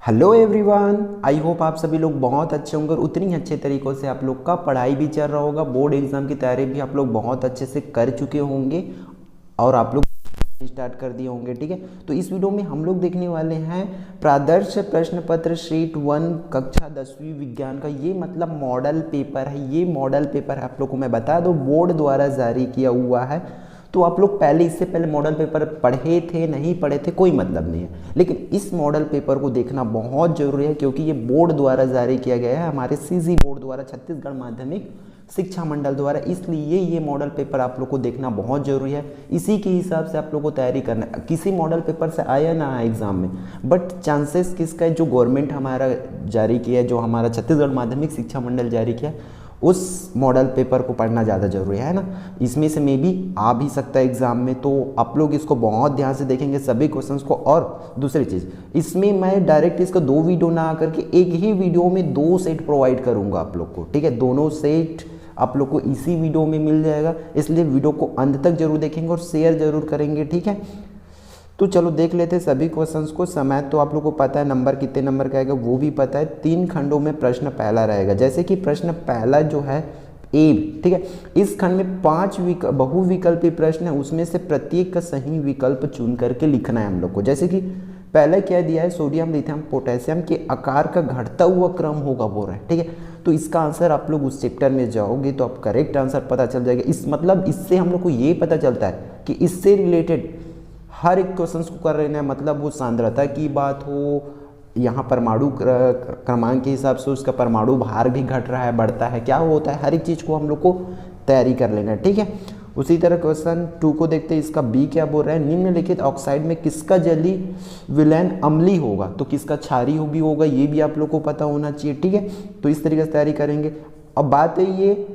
Hello everyone, I hope आप सभी लोग बहुत अच्छे होंगे और उतनी ही अच्छे तरीक़ों से आप लोग का पढ़ाई भी चल रहा होगा। बोर्ड एग्ज़ाम की तैयारी भी आप लोग बहुत अच्छे से कर चुके होंगे और आप लोग स्टार्ट कर दिए होंगे। ठीक है, तो इस वीडियो में हम लोग देखने वाले हैं प्रादर्श प्रश्न पत्र शीट 1 कक्षा 10वीं विज्ञान का। ये मतलब मॉडल पेपर है। ये मॉडल पेपर है, आप लोग को मैं बता दूं, बोर्ड द्वारा जारी किया हुआ है। तो आप लोग पहले, इससे पहले मॉडल पेपर पढ़े थे नहीं पढ़े थे कोई मतलब नहीं है, लेकिन इस मॉडल पेपर को देखना बहुत जरूरी है क्योंकि ये बोर्ड द्वारा जारी किया गया है, हमारे सीजी बोर्ड द्वारा, छत्तीसगढ़ माध्यमिक शिक्षा मंडल द्वारा। इसलिए ये मॉडल पेपर आप लोग को देखना बहुत जरूरी है। इसी के हिसाब से आप लोग को तैयारी करना है। किसी मॉडल पेपर से आया ना आया एग्जाम में, बट चांसेस किसका है, जो गवर्नमेंट हमारा जारी किया है, जो हमारा छत्तीसगढ़ माध्यमिक शिक्षा मंडल जारी किया है, उस मॉडल पेपर को पढ़ना ज़्यादा जरूरी है ना। इसमें से मे भी आ भी सकता है एग्जाम में, तो आप लोग इसको बहुत ध्यान से देखेंगे सभी क्वेश्चंस को। और दूसरी चीज़, इसमें मैं डायरेक्ट इसको दो वीडियो ना करके एक ही वीडियो में दो सेट प्रोवाइड करूंगा आप लोग को। ठीक है, दोनों सेट आप लोग को इसी वीडियो में मिल जाएगा, इसलिए वीडियो को अंत तक जरूर देखेंगे और शेयर जरूर करेंगे। ठीक है, तो चलो देख लेते हैं सभी क्वेश्चंस को। समय तो आप लोग को पता है, नंबर कितने नंबर का आएगा वो भी पता है। 3 खंडों में प्रश्न पहला रहेगा। जैसे कि प्रश्न पहला जो है ए, ठीक है, इस खंड में 5 बहुविकल्पी प्रश्न है, उसमें से प्रत्येक का सही विकल्प चुन करके लिखना है हम लोग को। जैसे कि पहले क्या दिया है, सोडियम लिथियम पोटेशियम के आकार का घटता हुआ क्रम होगा बोल रहा है। ठीक है, तो इसका आंसर आप लोग उस चैप्टर में जाओगे तो आप करेक्ट आंसर पता चल जाएगा। इस मतलब इससे हम लोग को ये पता चलता है कि इससे रिलेटेड हर एक क्वेश्चन को कर रहे हैं, मतलब वो सांद्रता की बात हो, यहाँ परमाणु क्रमांक के हिसाब से उसका परमाणु भार भी घट रहा है बढ़ता है, क्या होता है, हर एक चीज़ को हम लोग को तैयारी कर लेना है। ठीक है, उसी तरह क्वेश्चन 2 को देखते हैं। इसका बी क्या बोल रहा है, निम्नलिखित ऑक्साइड में किसका जली विलयन अम्लीय होगा, तो किसका क्षारीय भी होगा, ये भी आप लोग को पता होना चाहिए। ठीक है, तो इस तरीके से तैयारी करेंगे। अब बात है ये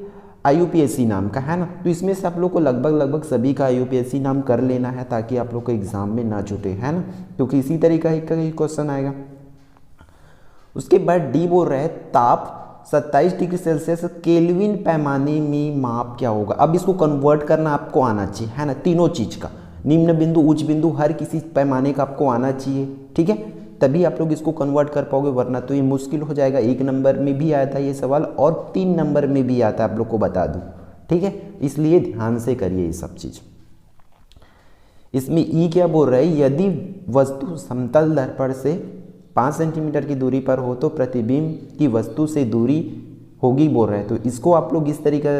IUPAC नाम का है ना, तो इसमें से आप लोग को लगभग सभी का IUPAC नाम कर लेना है ताकि आप लोग को एग्जाम में ना छूटे, है ना, क्योंकि इसी तरीका का ही क्वेश्चन आएगा। उसके बाद डी बोल रहे हैं ताप 27 डिग्री सेल्सियस केल्विन पैमाने में माप क्या होगा। अब इसको कन्वर्ट करना आपको आना चाहिए, है ना, तीनों चीज का, निम्न बिंदु उच्च बिंदु हर किसी पैमाने का आपको आना चाहिए। ठीक है, तभी आप लोग इसको कन्वर्ट कर पाओगे, वरना तो ये मुश्किल हो जाएगा। 1 नंबर में भी आया था ये सवाल और 3 नंबर में भी आता है, आप लोग को बता दूं। ठीक है, इसलिए ध्यान से करिए ये सब चीज। इसमें ई क्या बोल रहा है, यदि वस्तु समतल दर्पण से 5 सेंटीमीटर की दूरी पर हो तो प्रतिबिंब की वस्तु से दूरी होगी बोल रहे हैं। तो इसको आप लोग इस तरीका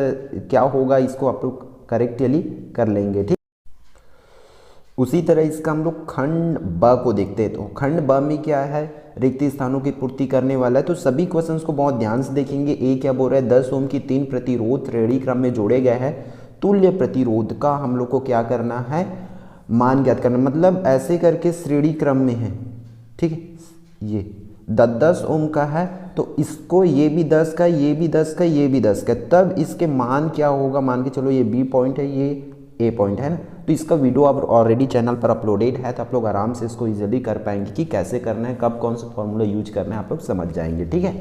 क्या होगा, इसको आप लोग करेक्टली कर लेंगे। ठीक, उसी तरह इसका हम लोग खंड ब को देखते हैं। तो खंड ब में क्या है, रिक्त स्थानों की पूर्ति करने वाला है। तो सभी क्वेश्चंस को बहुत ध्यान से देखेंगे। ए क्या बोल रहा है, 10 ओम की 3 प्रतिरोध श्रेणी क्रम में जोड़े गए हैं, तुल्य प्रतिरोध का हम लोग को क्या करना है, मान ज्ञात करना, मतलब ऐसे करके श्रेणी क्रम में है। ठीक है, ये 10 ओम का है तो इसको ये भी 10 का, ये भी 10 का, ये भी 10 का, तब इसके मान क्या होगा, मान के चलो ये बी पॉइंट है, ये ए पॉइंट है ना। तो इसका वीडियो अब ऑलरेडी चैनल पर अपलोडेड है, तो आप लोग आराम से इसको इजीली कर पाएंगे कि कैसे करना है, कब कौन सा फॉर्मूला यूज करना है, आप लोग समझ जाएंगे। ठीक है,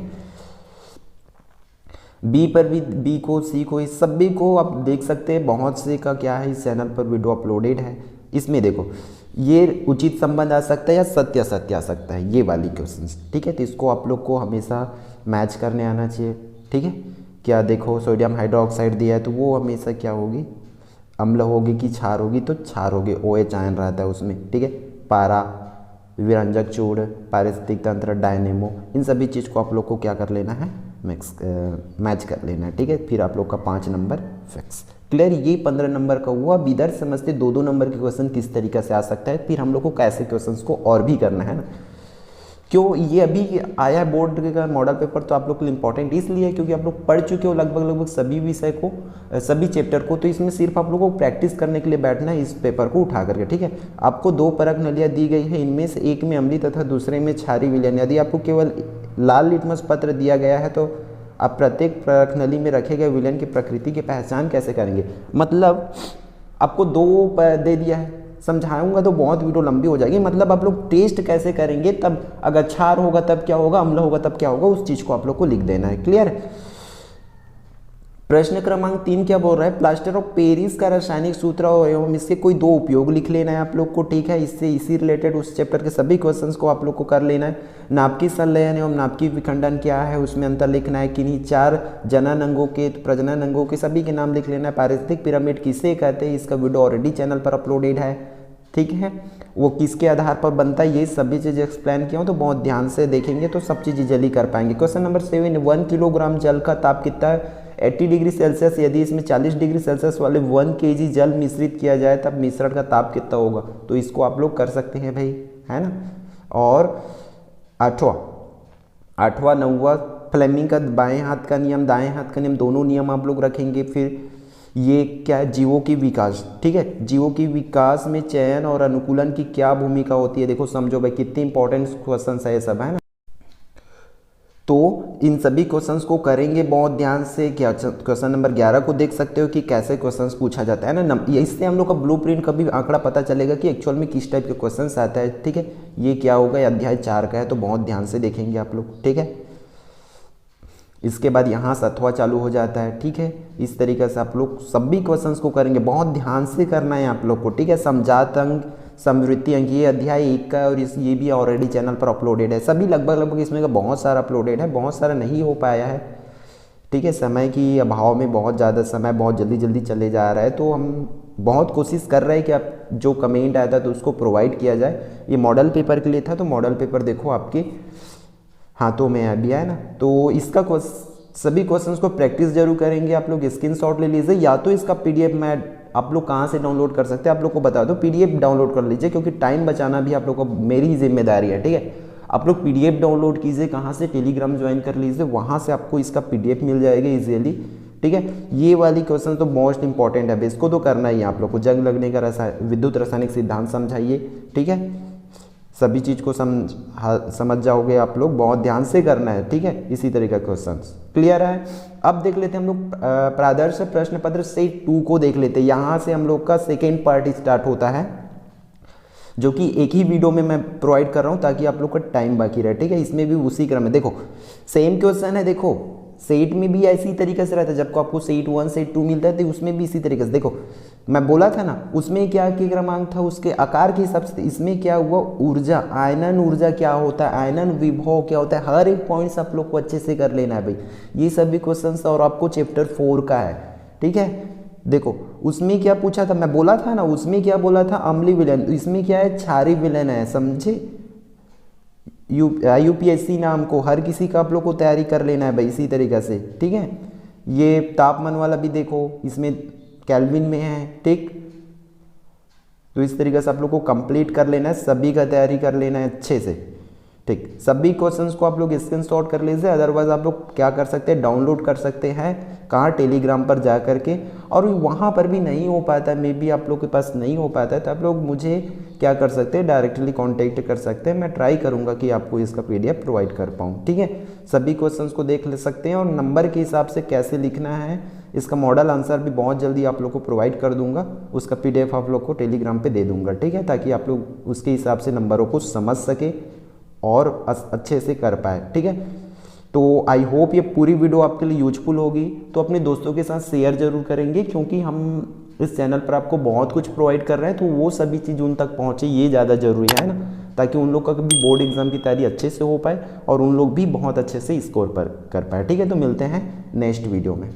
बी पर भी, बी को, सी को, इस सभी को आप देख सकते हैं, बहुत से का क्या है, इस चैनल पर वीडियो अपलोडेड है। इसमें देखो ये उचित संबंध आ सकता है या सत्य असत्य आ सकता है, ये वाली क्वेश्चन। ठीक है, तो इसको आप लोग को हमेशा मैच करने आना चाहिए। ठीक है, क्या देखो सोडियम हाइड्रोक्साइड दिया है तो वो हमेशा क्या होगी, अम्ल होगी कि क्षार होगी, तो क्षार होगी, OH आयन रहता है उसमें। ठीक है, पारा, विरंजक चूड़, पारिस्थितिक तंत्र, डायनेमो, इन सभी चीज़ को आप लोग को क्या कर लेना है, मैच कर लेना है। ठीक है, फिर आप लोग का 5 नंबर फिक्स। क्लियर, ये 15 नंबर का हुआ। अब इधर समझते 2-2 नंबर के क्वेश्चन किस तरीके से आ सकता है, फिर हम लोग को कैसे क्वेश्चंस को और भी करना है ना। क्यों ये अभी आया बोर्ड का मॉडल पेपर, तो आप लोग के लिए इंपॉर्टेंट इसलिए क्योंकि आप लोग पढ़ चुके हो लगभग सभी विषय को, सभी चैप्टर को, तो इसमें सिर्फ आप लोगों को प्रैक्टिस करने के लिए बैठना है इस पेपर को उठा करके। ठीक है, आपको 2 परख नलियाँ दी गई है, इनमें से एक में अम्लीय तथा दूसरे में क्षारीय विलयन। यदि आपको केवल लाल लिटमस पत्र दिया गया है तो आप प्रत्येक परख नली में रखे गए विलयन की प्रकृति की पहचान कैसे करेंगे। मतलब आपको 2 दे दिया है, समझाऊंगा तो बहुत वीडियो लंबी हो जाएगी। मतलब आप लोग टेस्ट कैसे करेंगे, तब अगर क्षार होगा तब क्या होगा, अम्ल होगा तब क्या होगा, उस चीज़ को आप लोग को लिख देना है। क्लियर, प्रश्न क्रमांक 3 क्या बोल रहा है, प्लास्टर ऑफ पेरिस का रासायनिक सूत्र एवं इसके कोई दो उपयोग लिख लेना है आप लोग को, ठीक है। इससे इसी रिलेटेड उस चैप्टर के सभी क्वेश्चंस को आप लोग को कर लेना है। नाभिकीय संलयन एवं नाभिकीय विखंडन क्या है, उसमें अंतर लिखना है। किन्हीं 4 जनन अंगों के, प्रजनन अंगों के सभी के नाम लिख लेना है। पारिस्थितिक पिरामिड किसे कहते हैं, इसका वीडियो ऑलरेडी चैनल पर अपलोडेड है, ठीक है। वो किसके आधार पर बनता है, ये सभी चीज़ें एक्सप्लेन किया हूँ, तो बहुत ध्यान से देखेंगे तो सब चीज़ें जल्दी कर पाएंगे। क्वेश्चन नंबर 7, 1 किलोग्राम जल का ताप कितना है, 80 डिग्री सेल्सियस। यदि इसमें 40 डिग्री सेल्सियस वाले 1 kg जल मिश्रित किया जाए तब मिश्रण का ताप कितना होगा, तो इसको आप लोग कर सकते हैं भाई, है ना। और 8वां 9वां फ्लेमिंग का बाएं हाथ का नियम, दाएं हाथ का नियम, दोनों नियम आप लोग रखेंगे। फिर ये क्या है, जीवों की विकास, ठीक है। जीवों की विकास में चयन और अनुकूलन की क्या भूमिका होती है, देखो समझो भाई कितनी इंपॉर्टेंट क्वेश्चन है ये सब, है ना। तो इन सभी क्वेश्चंस को करेंगे बहुत ध्यान से। क्या क्वेश्चन नंबर 11 को देख सकते हो कि कैसे क्वेश्चंस पूछा जाता है ना। इससे हम लोग का ब्लूप्रिंट का भी आंकड़ा पता चलेगा कि एक्चुअल में किस टाइप के क्वेश्चंस आता है, ठीक है। ये क्या होगा, ये अध्याय 4 का है, तो बहुत ध्यान से देखेंगे आप लोग, ठीक है। इसके बाद यहाँ 7वां चालू हो जाता है, ठीक है। इस तरीके से आप लोग सभी क्वेश्चंस को करेंगे, बहुत ध्यान से करना है आप लोग को, ठीक है। समझात अंक, समवृत्ति अंक, ये अध्याय 1 का है और ये भी ऑलरेडी चैनल पर अपलोडेड है। सभी लगभग इसमें का बहुत सारा अपलोडेड है, बहुत सारा नहीं हो पाया है, ठीक है। समय की अभाव में बहुत ज़्यादा समय बहुत जल्दी चले जा रहा है, तो हम बहुत कोशिश कर रहे हैं कि आप जो कमेंट आया था तो उसको प्रोवाइड किया जाए। ये मॉडल पेपर के लिए था, तो मॉडल पेपर देखो आपके हाथों में अभी है ना। तो इसका सभी क्वेश्चंस को प्रैक्टिस जरूर करेंगे आप लोग। स्क्रीनशॉट ले लीजिए, या तो इसका पीडीएफ मैं आप लोग कहाँ से डाउनलोड कर सकते हैं, आप लोग को बता दो, पीडीएफ डाउनलोड कर लीजिए, क्योंकि टाइम बचाना भी आप लोग को मेरी जिम्मेदारी है, ठीक है। आप लोग पीडीएफ डाउनलोड कीजिए, कहाँ से, टेलीग्राम ज्वाइन कर लीजिए, वहाँ से आपको इसका पीडीएफ मिल जाएगा इजीली, ठीक है। ये वाली क्वेश्चन तो मोस्ट इंपॉर्टेंट है, इसको तो करना ही है आप लोग को। जंग लगने का विद्युत रासायनिक सिद्धांत समझाइए, ठीक है। सभी चीज़ को समझ जाओगे आप लोग, बहुत ध्यान से करना है, ठीक है। इसी तरह का क्वेश्चंस क्लियर है। अब देख लेते हैं हम लोग प्रादर्श प्रश्न पत्र सेट 2 को देख लेते हैं। यहाँ से हम लोग का सेकेंड पार्ट स्टार्ट होता है, जो कि एक ही वीडियो में मैं प्रोवाइड कर रहा हूँ ताकि आप लोग का टाइम बाकी रहे, ठीक है। इसमें भी उसी क्रम में देखो सेम क्वेश्चन है, देखो सेट में भी ऐसी तरीके से रहता है, जब को आपको सेट 1 सेट 2 मिलता है तो उसमें भी इसी तरीके से। देखो मैं बोला था ना, उसमें क्या क्रमांक था, उसके आकार के हिसाब से। इसमें क्या हुआ, ऊर्जा, आयनन ऊर्जा क्या होता है, आयनन विभव क्या होता है, हर एक पॉइंट्स आप लोग को अच्छे से कर लेना है भाई। ये सभी क्वेश्चन और आपको चैप्टर 4 का है, ठीक है। देखो उसमें क्या पूछा था, मैं बोला था ना, उसमें क्या बोला था, अम्लीय विलयन, इसमें क्या है, क्षारीय विलयन है, समझे। यूपीएससी नाम को हर किसी का आप लोग को तैयारी कर लेना है भाई, इसी तरीके से, ठीक है। ये तापमान वाला भी देखो, इसमें केल्विन में है, ठीक। तो इस तरीके से आप लोग को कंप्लीट कर लेना है, सभी का तैयारी कर लेना है अच्छे से, ठीक। सभी क्वेश्चंस को आप लोग स्क्रीनशॉट कर लीजिए, अदरवाइज आप लोग क्या कर सकते हैं, डाउनलोड कर सकते हैं, कहाँ, टेलीग्राम पर जा करके। और वहाँ पर भी नहीं हो पाता है, मे बी आप लोग के पास नहीं हो पाता है, तो आप लोग मुझे क्या कर सकते हैं, डायरेक्टली कांटेक्ट कर सकते हैं। मैं ट्राई करूँगा कि आपको इसका पीडीएफ प्रोवाइड कर पाऊँ, ठीक है। सभी क्वेश्चंस को देख ले सकते हैं, और नंबर के हिसाब से कैसे लिखना है, इसका मॉडल आंसर भी बहुत जल्दी आप लोग को प्रोवाइड कर दूंगा। उसका पीडीएफ आप लोग को टेलीग्राम पे दे दूंगा, ठीक है, ताकि आप लोग उसके हिसाब से नंबरों को समझ सके और अच्छे से कर पाए, ठीक है। तो आई होप ये पूरी वीडियो आपके लिए यूजफुल होगी, तो अपने दोस्तों के साथ शेयर जरूर करेंगे, क्योंकि हम इस चैनल पर आपको बहुत कुछ प्रोवाइड कर रहे हैं, तो वो सभी चीज़ उन तक पहुँचे, ये ज़्यादा ज़रूरी है ना, ताकि उन लोग का कभी बोर्ड एग्जाम की तैयारी अच्छे से हो पाए और उन लोग भी बहुत अच्छे से स्कोर पर कर पाए, ठीक है। तो मिलते हैं नेक्स्ट वीडियो में।